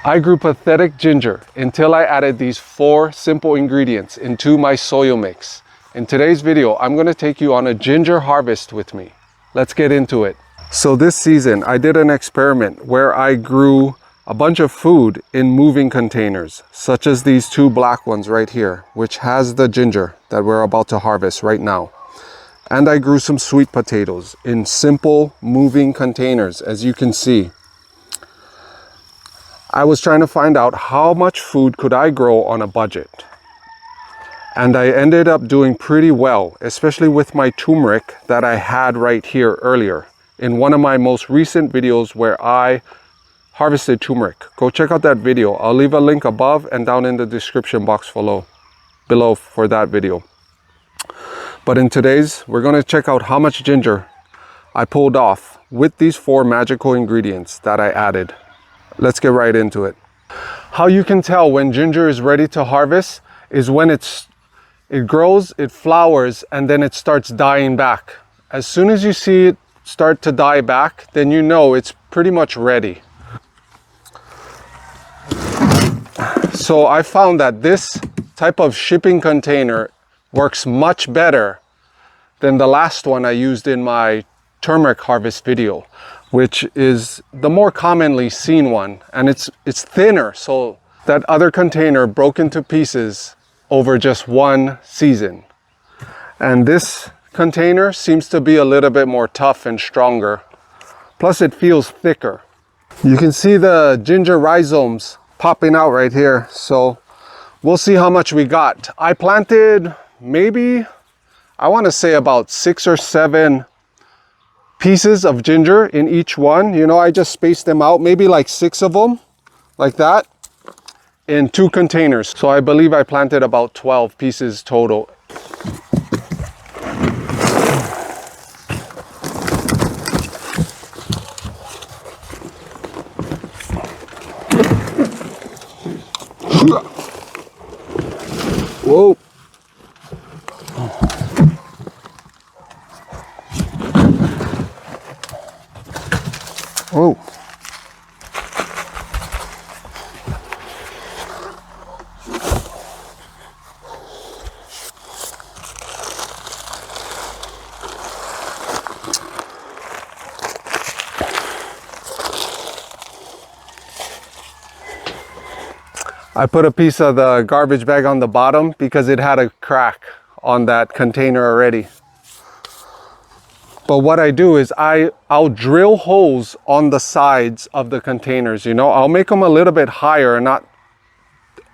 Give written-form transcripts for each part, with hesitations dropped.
I grew pathetic ginger until I added these 4 simple ingredients into my soil mix. In today's video, I'm going to take you on a ginger harvest with me. Let's get into it. So this season, I did an experiment where I grew a bunch of food in moving containers, such as these 2 black ones right here, which has the ginger that we're about to harvest right now. And I grew some sweet potatoes in simple moving containers, as you can see. I was trying to find out how much food could I grow on a budget. And I ended up doing pretty well, especially with my turmeric that I had right here earlier in one of my most recent videos where I harvested turmeric. Go check out that video. I'll leave a link above and down in the description box below for that video. But in today's, we're going to check out how much ginger I pulled off with these 4 magical ingredients that I added. Let's get right into it. How you can tell when ginger is ready to harvest is when it grows, it flowers, and then it starts dying back. As soon as you see it start to die back, then you know it's pretty much ready. So I found that this type of shipping container works much better than the last one I used in my turmeric harvest video, which is the more commonly seen one, and it's thinner, so that other container broke into pieces over just one season. And this container seems to be a little bit more tough and stronger, plus it feels thicker. You can see the ginger rhizomes popping out right here, so we'll see how much we got. I planted maybe, I want to say about 6 or 7 pieces of ginger in each one. You know, I just spaced them out, maybe like 6 of them, like that, in 2 containers. So I believe I planted about 12 pieces total. Whoa. Whoa. I put a piece of the garbage bag on the bottom because it had a crack on that container already. But what I do is I'll drill holes on the sides of the containers, you know. I'll make them a little bit higher, not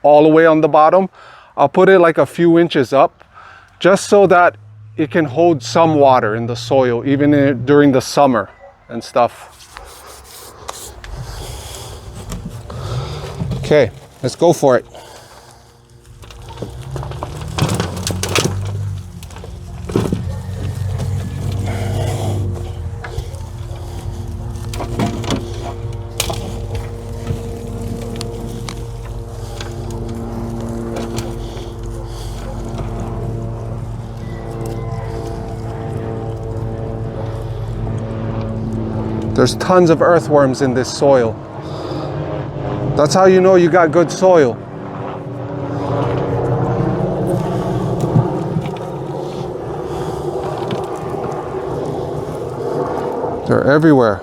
all the way on the bottom. I'll put it like a few inches up, just so that it can hold some water in the soil, even during the summer and stuff. Okay, let's go for it. There's tons of earthworms in this soil. That's how you know you got good soil. They're everywhere.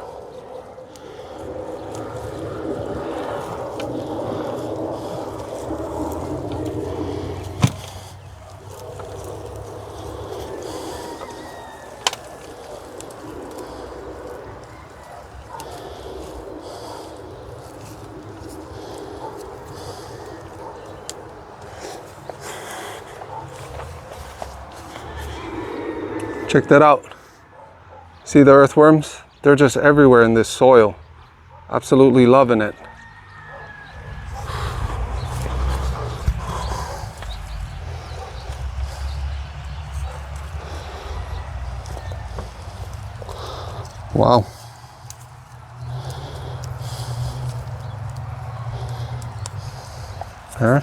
Check that out. See the earthworms? They're just everywhere in this soil. Absolutely loving it. Wow. Huh?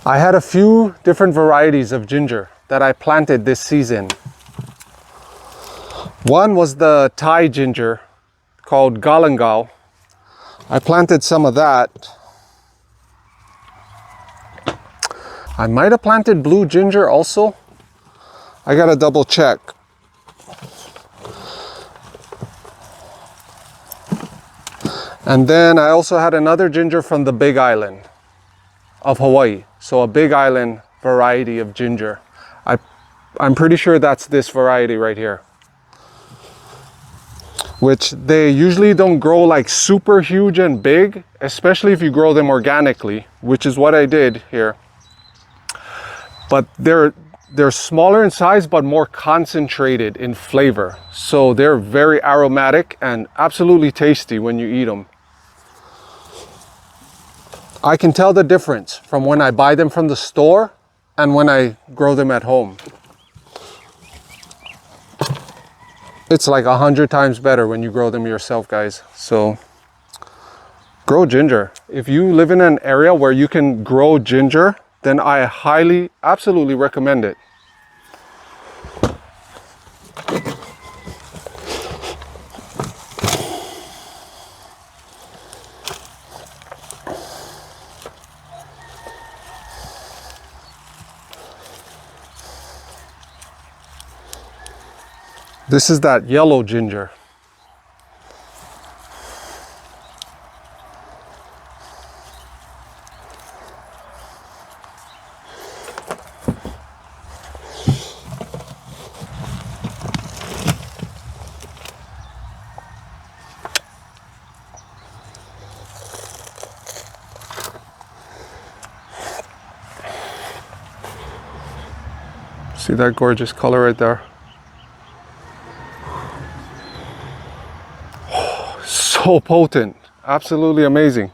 I had a few different varieties of ginger that I planted this season. One was the Thai ginger called galangal. I planted some of that. I might have planted blue ginger also. I gotta double check. And then I also had another ginger from the Big Island of Hawaii. So a Big Island variety of ginger. I'm pretty sure that's this variety right here. Which they usually don't grow like super huge and big, especially if you grow them organically, which is what I did here. But they're smaller in size, but more concentrated in flavor. So they're very aromatic and absolutely tasty when you eat them. I can tell the difference from when I buy them from the store and when I grow them at home. It's like 100 times better when you grow them yourself, guys. So grow ginger. If you live in an area where you can grow ginger, then I highly, absolutely recommend it. This is that yellow ginger. See that gorgeous color right there? So potent, absolutely amazing.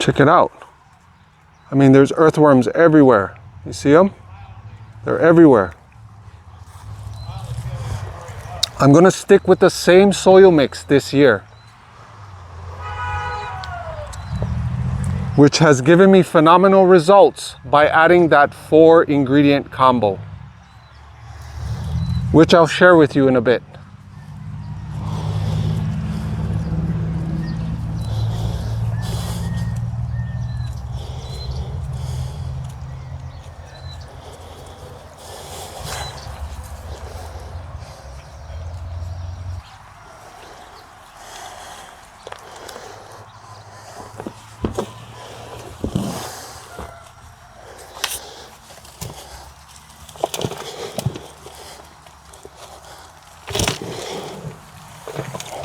Check it out. I mean, there's earthworms everywhere. You see them? They're everywhere. I'm gonna stick with the same soil mix this year, which has given me phenomenal results by adding that 4-ingredient combo, which I'll share with you in a bit.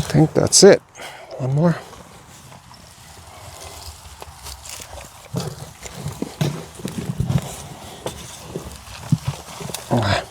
I think that's it. One more. Okay.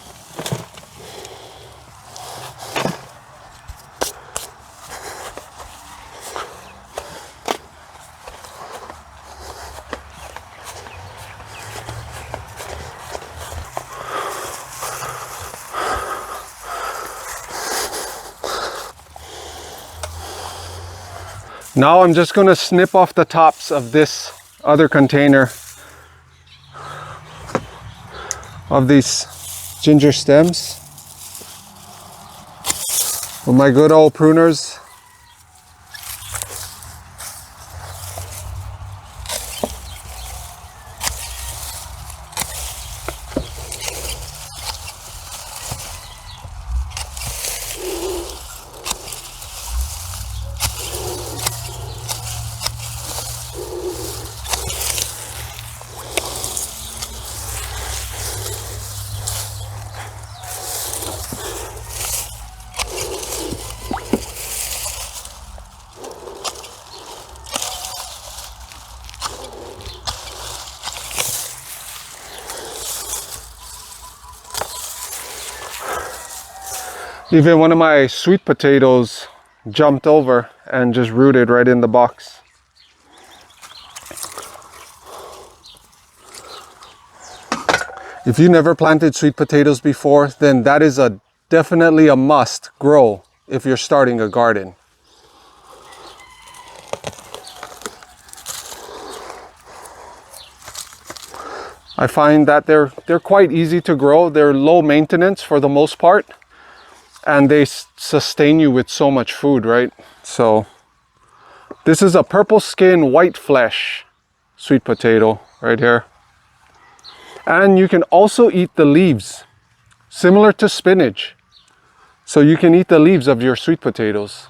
Now I'm just going to snip off the tops of this other container of these ginger stems with my good old pruners. Even one of my sweet potatoes jumped over and just rooted right in the box. If you never planted sweet potatoes before, then that is definitely a must grow if you're starting a garden. I find that they're quite easy to grow. They're low maintenance for the most part, and they sustain you with so much food, right? So this is a purple skin, white flesh sweet potato right here. And you can also eat the leaves, similar to spinach. So you can eat the leaves of your sweet potatoes.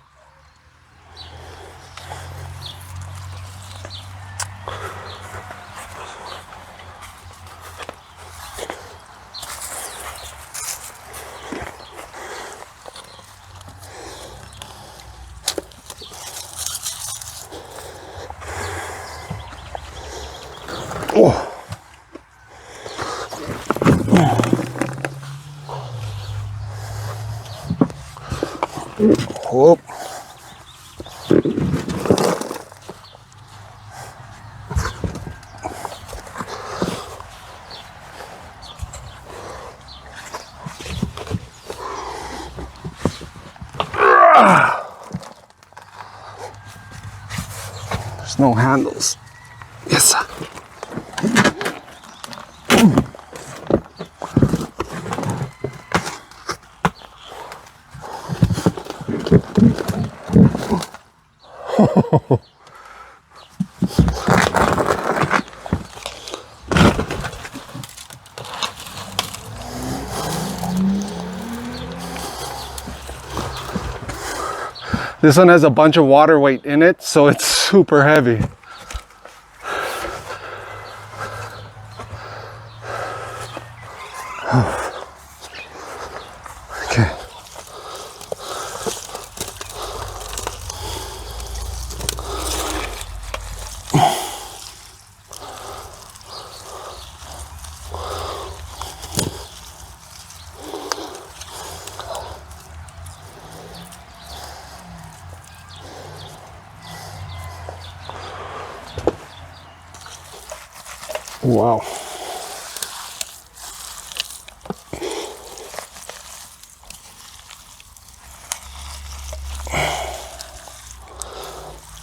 Oh. Whoop. There's no handles. Yes. This one has a bunch of water weight in it, so it's super heavy. Okay. Wow.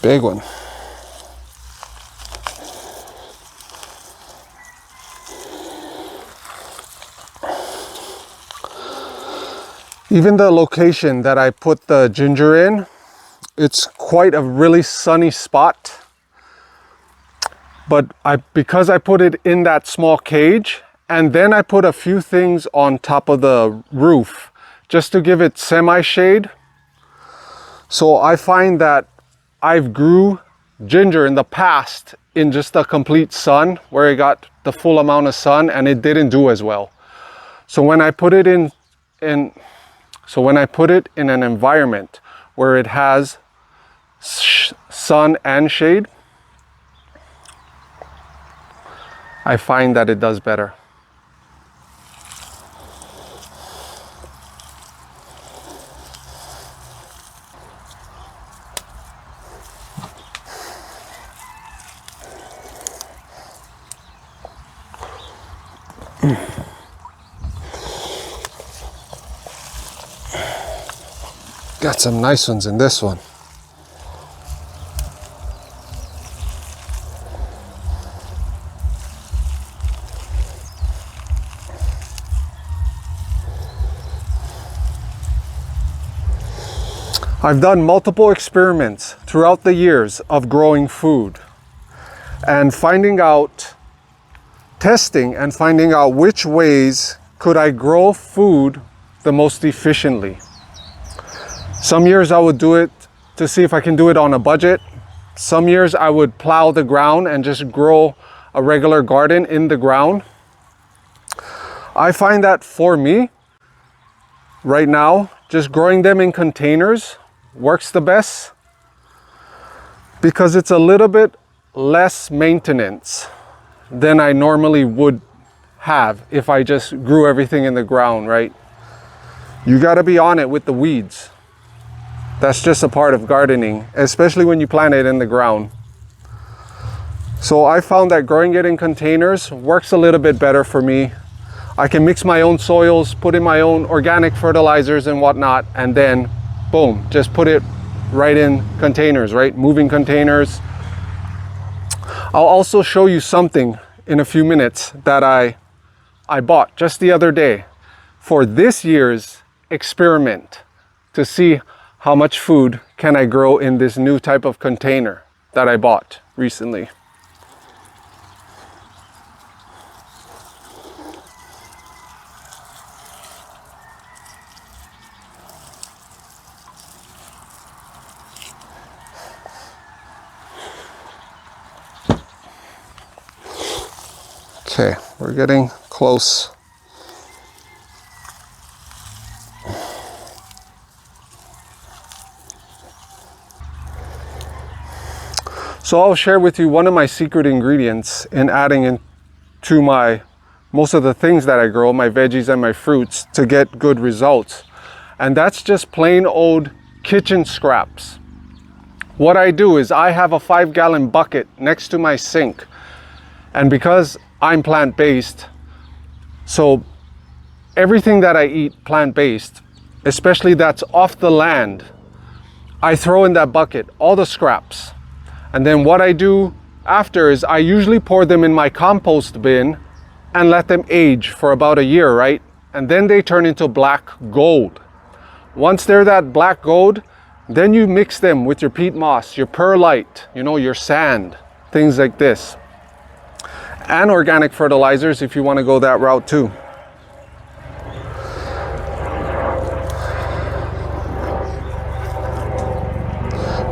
Big one. Even the location that I put the ginger in, it's quite a really sunny spot. But because I put it in that small cage, and then I put a few things on top of the roof just to give it semi-shade. So I find that I've grew ginger in the past in just a complete sun, where it got the full amount of sun, and it didn't do as well. So when I put it in an environment where it has sun and shade, I find that it does better. Got some nice ones in this one. I've done multiple experiments throughout the years of growing food and testing and finding out which ways could I grow food the most efficiently. Some years I would do it to see if I can do it on a budget. Some years I would plow the ground and just grow a regular garden in the ground. I find that for me, right now, just growing them in containers works the best because it's a little bit less maintenance than I normally would have if I just grew everything in the ground, right? You got to be on it with the weeds. That's just a part of gardening, especially when you plant it in the ground. So I found that growing it in containers works a little bit better for me. I can mix my own soils, put in my own organic fertilizers and whatnot, and then boom, just put it right in containers, right? Moving containers. I'll also show you something in a few minutes that I bought just the other day for this year's experiment to see how much food can I grow in this new type of container that I bought recently. Okay, we're getting close. So I'll share with you one of my secret ingredients in adding into most of the things that I grow, my veggies and my fruits, to get good results. And that's just plain old kitchen scraps. What I do is I have a 5-gallon bucket next to my sink. And because I'm plant-based, so everything that I eat plant-based, especially that's off the land, I throw in that bucket, all the scraps. And then what I do after is I usually pour them in my compost bin and let them age for about a year, right? And then they turn into black gold. Once they're that black gold, then you mix them with your peat moss, your perlite, your sand, things like this. And organic fertilizers if you want to go that route too.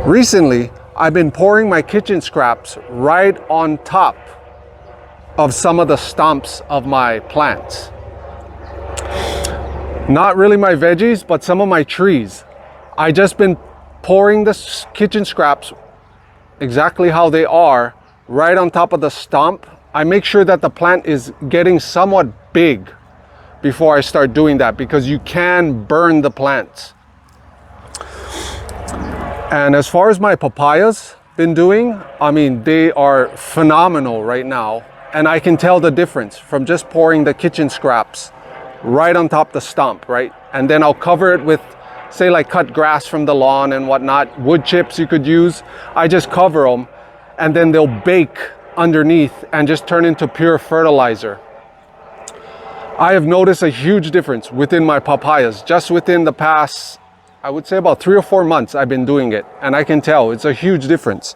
Recently, I've been pouring my kitchen scraps right on top of some of the stumps of my plants. Not really my veggies, but some of my trees. I just been pouring the kitchen scraps exactly how they are right on top of the stump. I make sure that the plant is getting somewhat big before I start doing that, because you can burn the plants. And as far as my papayas been doing, I mean, they are phenomenal right now. And I can tell the difference from just pouring the kitchen scraps right on top the stump, right? And then I'll cover it with, say, like cut grass from the lawn and whatnot, wood chips you could use. I just cover them and then they'll bake underneath and just turn into pure fertilizer. I have noticed a huge difference within my papayas. Just within the past, I would say about 3 or 4 months I've been doing it, and I can tell it's a huge difference.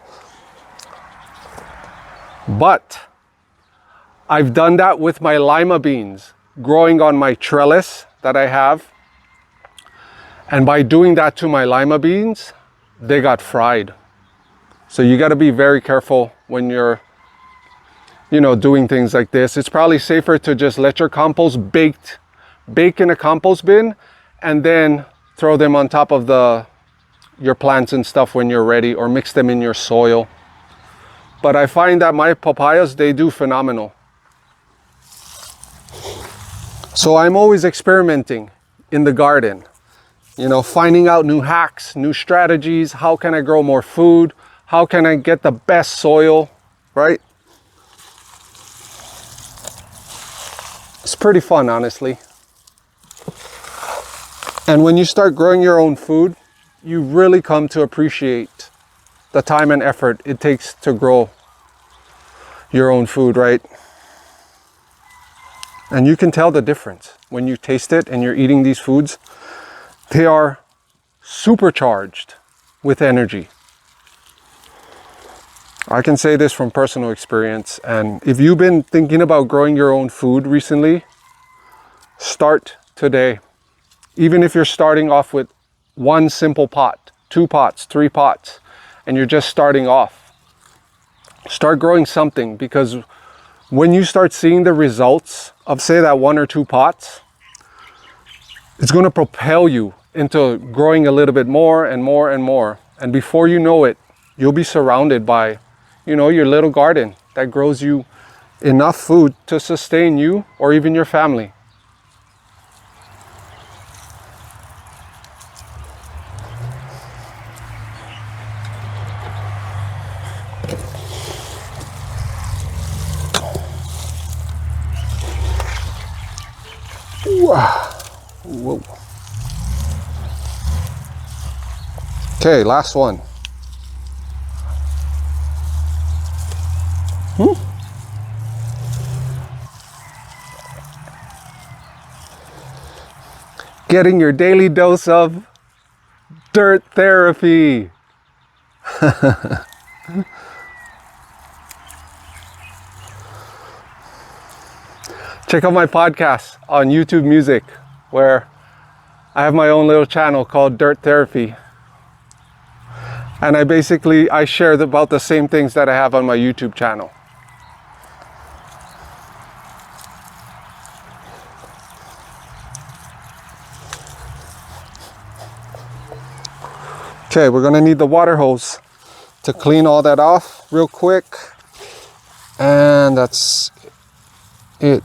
But I've done that with my lima beans growing on my trellis that I have. And by doing that to my lima beans, they got fried. So you got to be very careful when you're doing things like this. It's probably safer to just let your compost bake in a compost bin and then throw them on top of your plants and stuff when you're ready, or mix them in your soil. But I find that my papayas, they do phenomenal. So I'm always experimenting in the garden, finding out new hacks, new strategies. How can I grow more food? How can I get the best soil, right? It's pretty fun, honestly. And when you start growing your own food, you really come to appreciate the time and effort it takes to grow your own food, right? And you can tell the difference when you taste it and you're eating these foods. They are supercharged with energy. I can say this from personal experience. And if you've been thinking about growing your own food recently, start today. Even if you're starting off with 1 simple pot, 2 pots, 3 pots, and you're just starting off, start growing something, because when you start seeing the results of, say, that 1 or 2 pots, it's going to propel you into growing a little bit more and more and more. And before you know it, you'll be surrounded by, your little garden that grows you enough food to sustain you or even your family. Whoa. Okay, last one. Getting your daily dose of dirt therapy. Check out my podcast on YouTube Music, where I have my own little channel called Dirt Therapy. And I share about the same things that I have on my YouTube channel. Okay, we're gonna need the water hose to clean all that off real quick. And that's it.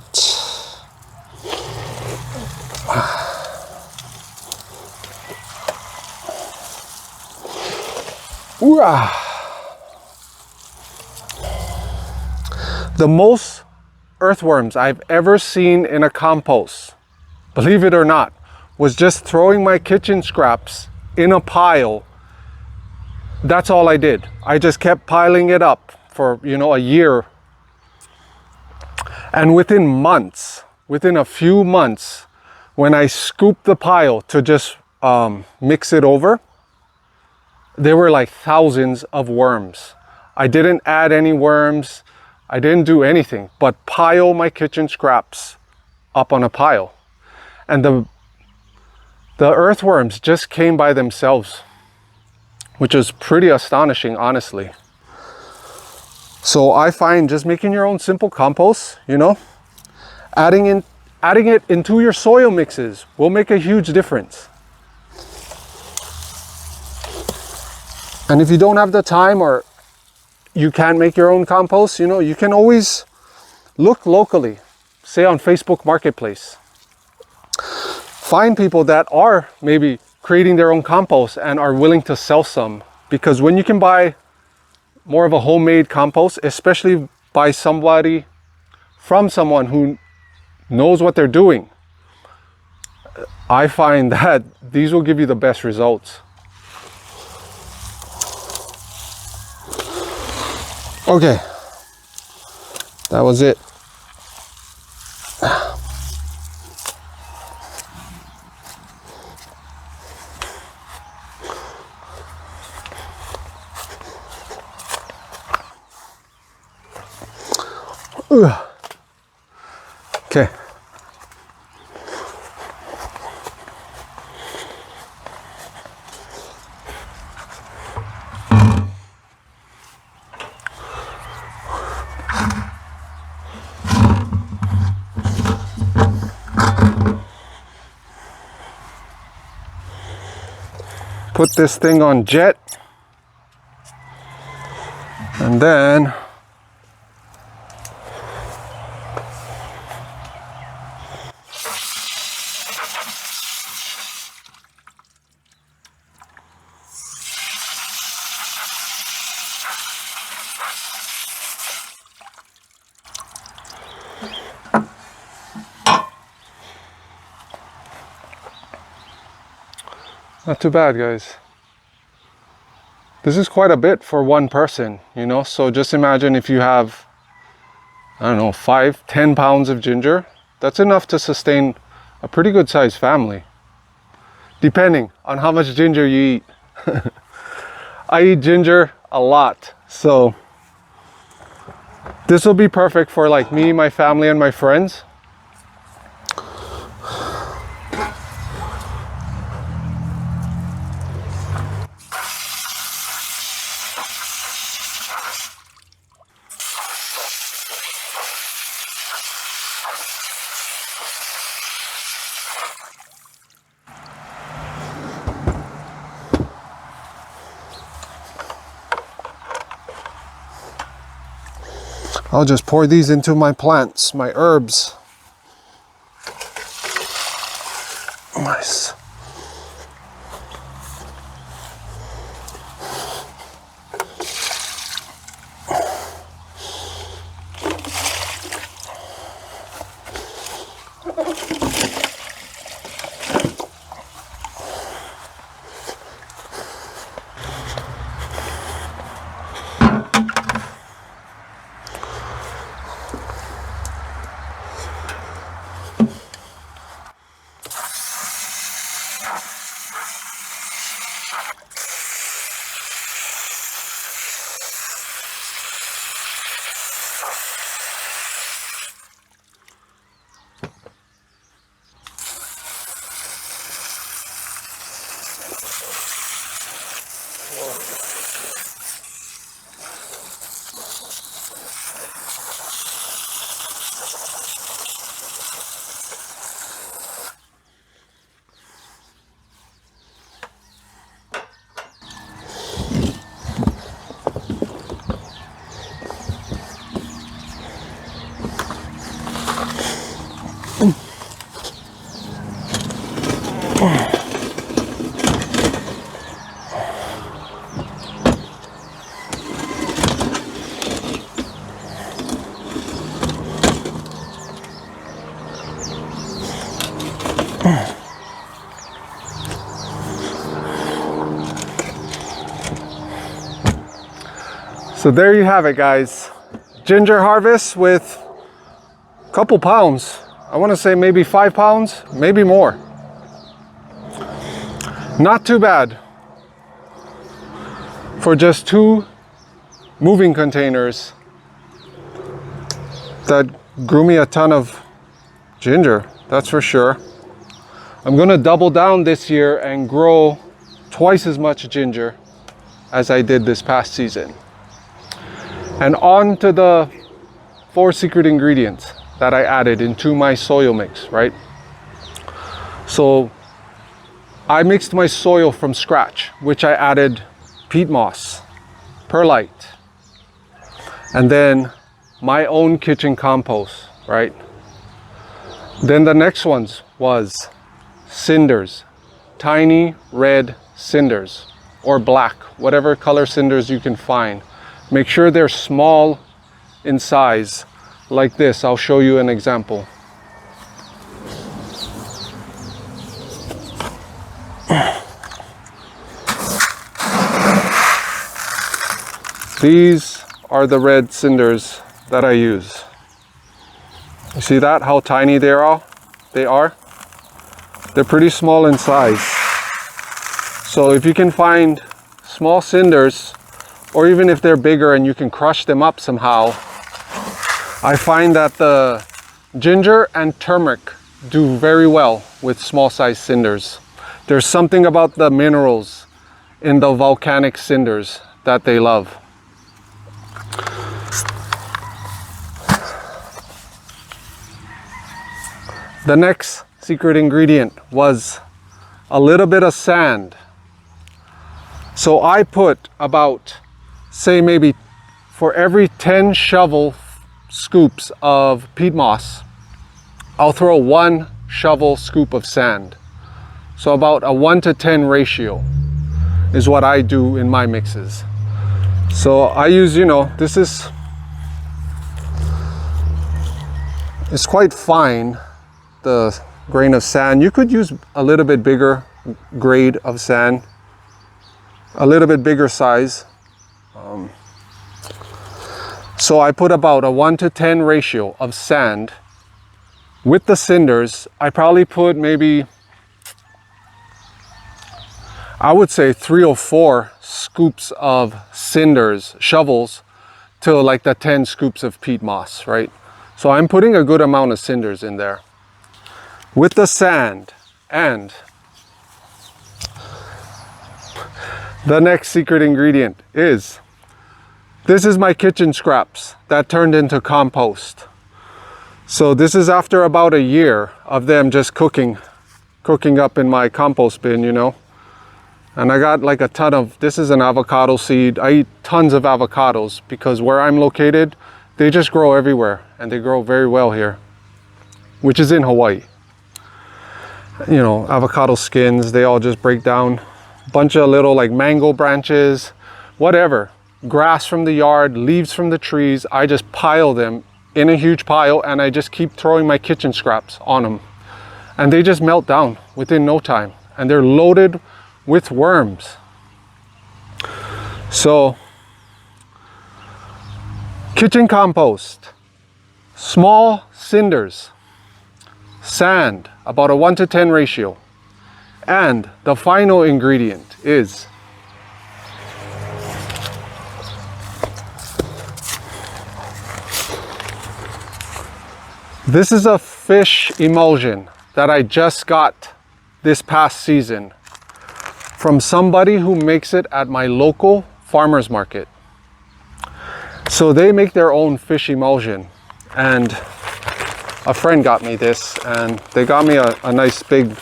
The most earthworms I've ever seen in a compost, believe it or not, was just throwing my kitchen scraps in a pile. That's all I did. I just kept piling it up for, a year. And within a few months, when I scooped the pile to just mix it over, there were like thousands of worms. I didn't add any worms. I didn't do anything but pile my kitchen scraps up on a pile. And the earthworms just came by themselves, which is pretty astonishing, honestly. So I find just making your own simple compost, adding it into your soil mixes will make a huge difference. And if you don't have the time or you can't make your own compost, you can always look locally, say on Facebook Marketplace. Find people that are maybe creating their own compost and are willing to sell some, because when you can buy more of a homemade compost, especially by from someone who knows what they're doing, I find that these will give you the best results. Okay, that was it. Okay. Put this thing on jet, and then not too bad, guys. This is quite a bit for one person, so just imagine if you have, 5-10 pounds of ginger. That's enough to sustain a pretty good sized family, depending on how much ginger you eat. I eat ginger a lot, so this will be perfect for like me, my family, and my friends. I'll just pour these into my plants, my herbs. Nice. So there you have it, guys. Ginger harvest with a couple pounds. I want to say maybe 5 pounds, maybe more. Not too bad for just 2 moving containers that grew me a ton of ginger, that's for sure. I'm gonna double down this year and grow twice as much ginger as I did this past season. And on to the 4 secret ingredients that I added into my soil mix, right? So I mixed my soil from scratch, which I added peat moss, perlite, and then my own kitchen compost, right? Then the next ones was cinders, tiny red cinders or black, whatever color cinders you can find. Make sure they're small in size like this. I'll show you an example. These are the red cinders that I use. You see that, how tiny they are? They're pretty small in size. So if you can find small cinders, or even if they're bigger and you can crush them up somehow, I find that the ginger and turmeric do very well with small size cinders. There's something about the minerals in the volcanic cinders that they love. The next secret ingredient was a little bit of sand. So I put about, say maybe for every 10 shovel scoops of peat moss, I'll throw 1 shovel scoop of sand. So about a 1 to 10 ratio is what I do in my mixes. So I use, it's quite fine, the grain of sand. You could use a little bit bigger grade of sand, a little bit bigger size. So I put about a 1 to 10 ratio of sand with the cinders. I probably put maybe, I would say 3 or 4 scoops of cinders, shovels, to like the 10 scoops of peat moss, right? So I'm putting a good amount of cinders in there with the sand. And the next secret ingredient is, this is my kitchen scraps that turned into compost. So this is after about a year of them just cooking up in my compost bin, And I got like a ton of, this is an avocado seed. I eat tons of avocados because where I'm located, they just grow everywhere and they grow very well here, which is in Hawaii. Avocado skins, they all just break down. Bunch of little like mango branches, whatever, grass from the yard, leaves from the trees. I just pile them in a huge pile and I just keep throwing my kitchen scraps on them. And they just melt down within no time. And they're loaded with worms. So, kitchen compost, small cinders, sand, about a 1 to 10 ratio. And the final ingredient is this is a fish emulsion that I just got this past season from somebody who makes it at my local farmer's market. So they make their own fish emulsion, and a friend got me this, and they got me a nice big,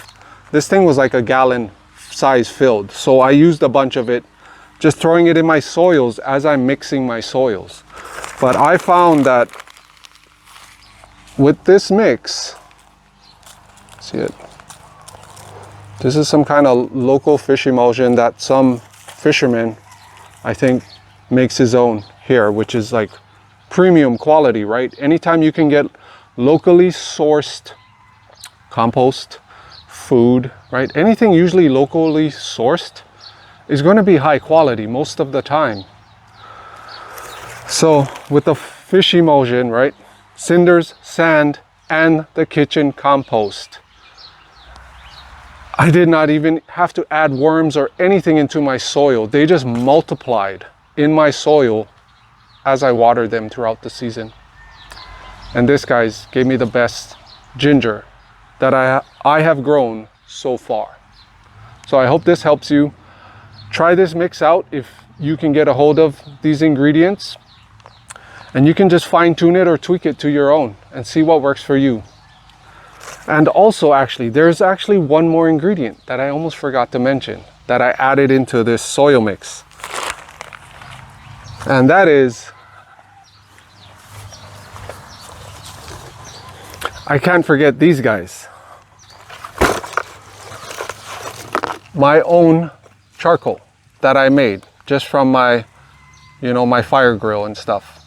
this thing was like a gallon size filled. So I used a bunch of it, just throwing it in my soils as I'm mixing my soils. But I found that with this mix, see it? This is some kind of local fish emulsion that some fisherman, I think, makes his own here, which is like premium quality, right? Anytime you can get locally sourced compost, food, right? Anything usually locally sourced is going to be high quality most of the time. So with the fish emulsion, right? Cinders, sand, and the kitchen compost, I did not even have to add worms or anything into my soil. They just multiplied in my soil as I watered them throughout the season. And this, guys, gave me the best ginger that I have grown so far. So I hope this helps you. Try this mix out if you can get a hold of these ingredients. And you can just fine tune it or tweak it to your own and see what works for you. And also, actually, there's actually one more ingredient that I almost forgot to mention that I added into this soil mix. And that is, I can't forget these guys. My own charcoal that I made just from my, my fire grill and stuff.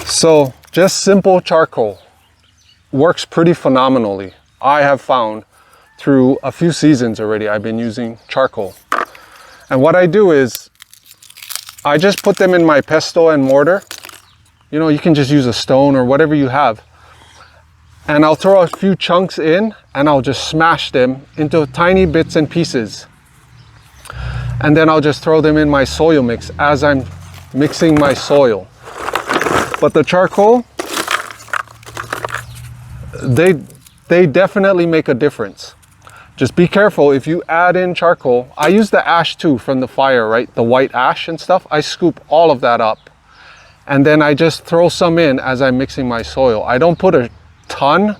So just simple charcoal works pretty phenomenally. I have found through a few seasons already I've been using charcoal. And what I do is I just put them in my pestle and mortar. You can just use a stone or whatever you have. And I'll throw a few chunks in and I'll just smash them into tiny bits and pieces. And then I'll just throw them in my soil mix as I'm mixing my soil. But the charcoal, they definitely make a difference. Just be careful if you add in charcoal. I use the ash too from the fire, right? The white ash and stuff. I scoop all of that up. And then I just throw some in as I'm mixing my soil. I don't put a ton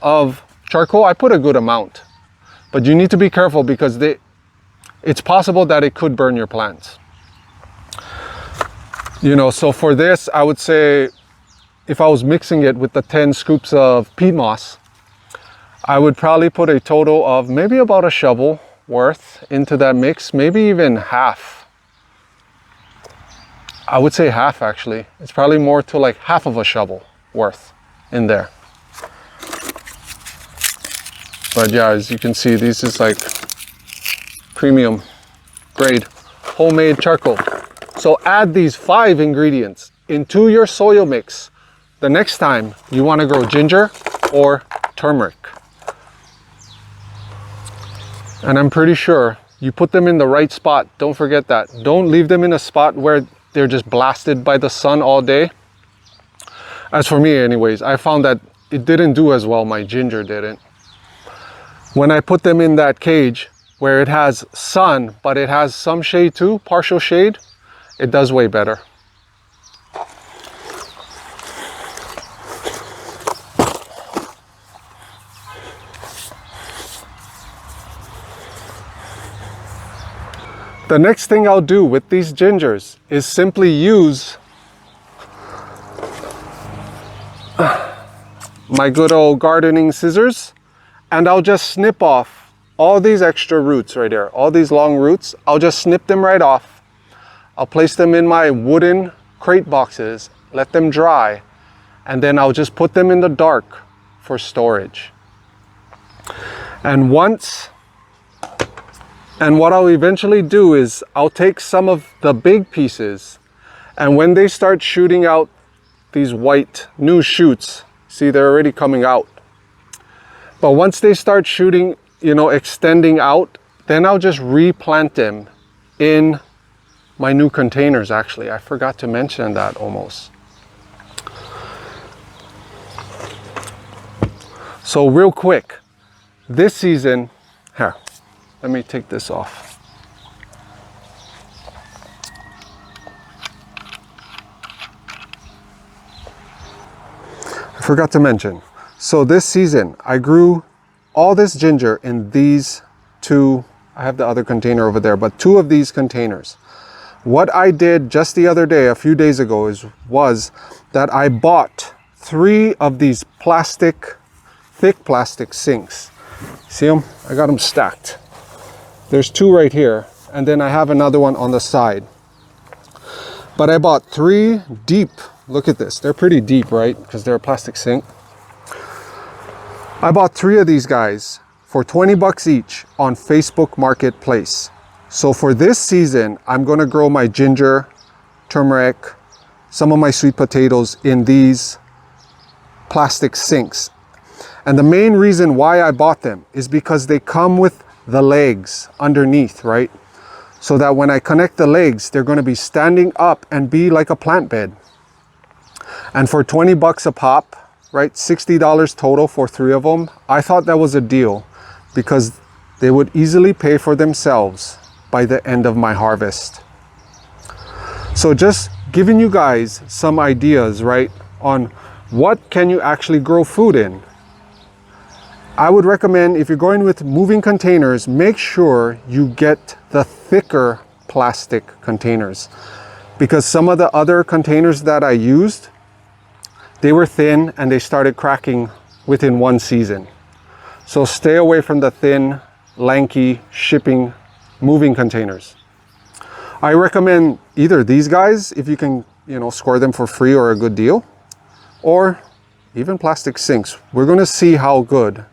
of charcoal. I put a good amount. But you need to be careful because it's possible that it could burn your plants. So for this, I would say if I was mixing it with the 10 scoops of peat moss, I would probably put a total of maybe about a shovel worth into that mix, maybe even half. I would say half, actually. It's probably more to like half of a shovel worth in there. But yeah, as you can see, this is like premium grade homemade charcoal. So add these 5 ingredients into your soil mix the next time you want to grow ginger or turmeric. And I'm pretty sure you put them in the right spot. Don't forget that. Don't leave them in a spot where they're just blasted by the sun all day. As for me anyways, I found that it didn't do as well. My ginger didn't. When I put them in that cage where it has sun, but it has some shade too, partial shade, it does way better. The next thing I'll do with these gingers is simply use my good old gardening scissors, and I'll just snip off all these extra roots right there, all these long roots. I'll just snip them right off. I'll place them in my wooden crate boxes, let them dry, and then I'll just put them in the dark for storage. And what I'll eventually do is I'll take some of the big pieces, and when they start shooting out these white new shoots, see, they're already coming out. But once they start shooting, extending out, then I'll just replant them in my new containers. Actually, I forgot to mention that almost. So real quick, this season, here, let me take this off. I forgot to mention. So this season, I grew all this ginger in these 2, I have the other container over there, but 2 of these containers. What I did just the other day, a few days ago, was that I bought 3 of these thick plastic sinks. See them? I got them stacked. There's 2 right here, and then I have another one on the side. But I bought 3 deep. Look at this. They're pretty deep, right? Because they're a plastic sink. I bought 3 of these guys for 20 bucks each on Facebook Marketplace. So for this season, I'm going to grow my ginger turmeric, some of my sweet potatoes in these plastic sinks. And the main reason why I bought them is because they come with the legs underneath, right? So that when I connect the legs, they're going to be standing up and be like a plant bed. And for 20 bucks a pop, right, $60 total for 3 of them, I thought that was a deal because they would easily pay for themselves by the end of my harvest. So just giving you guys some ideas, right, on what can you actually grow food in. I would recommend, if you're going with moving containers, make sure you get the thicker plastic containers, because some of the other containers that I used, they were thin and they started cracking within 1 season. So stay away from the thin, lanky, shipping, moving containers. I recommend either these guys, if you can, score them for free or a good deal, or even plastic sinks. We're going to see how good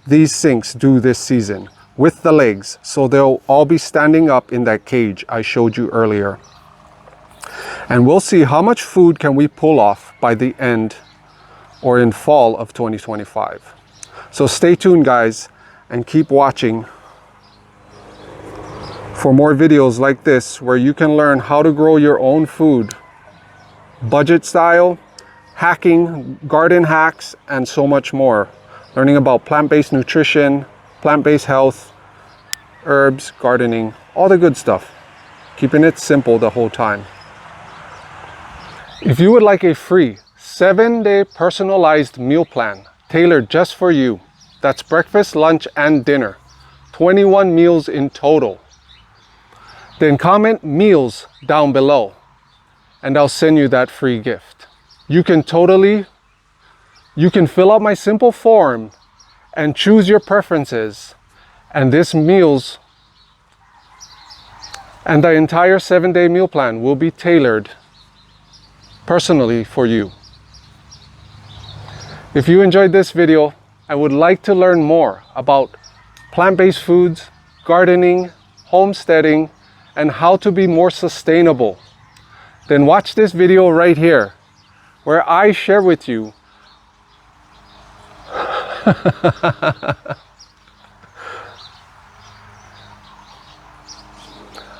these sinks do this season with the legs. So they'll all be standing up in that cage I showed you earlier. And we'll see how much food can we pull off by the end or in fall of 2025. So stay tuned, guys, and keep watching for more videos like this where you can learn how to grow your own food, budget style, hacking, garden hacks, and so much more. Learning about plant-based nutrition, plant-based health, herbs, gardening, all the good stuff. Keeping it simple the whole time. If you would like a free 7-day personalized meal plan tailored just for you, that's breakfast, lunch, and dinner, 21 meals in total, then comment meals down below and I'll send you that free gift. You can fill out my simple form and choose your preferences, and this meals and the entire 7-day meal plan will be tailored personally for you. If you enjoyed this video and would like to learn more about plant-based foods, gardening, homesteading, and how to be more sustainable, then watch this video right here where I share with you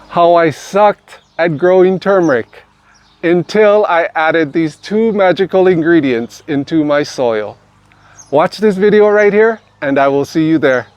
how I sucked at growing turmeric until I added these 2 magical ingredients into my soil. Watch this video right here and I will see you there.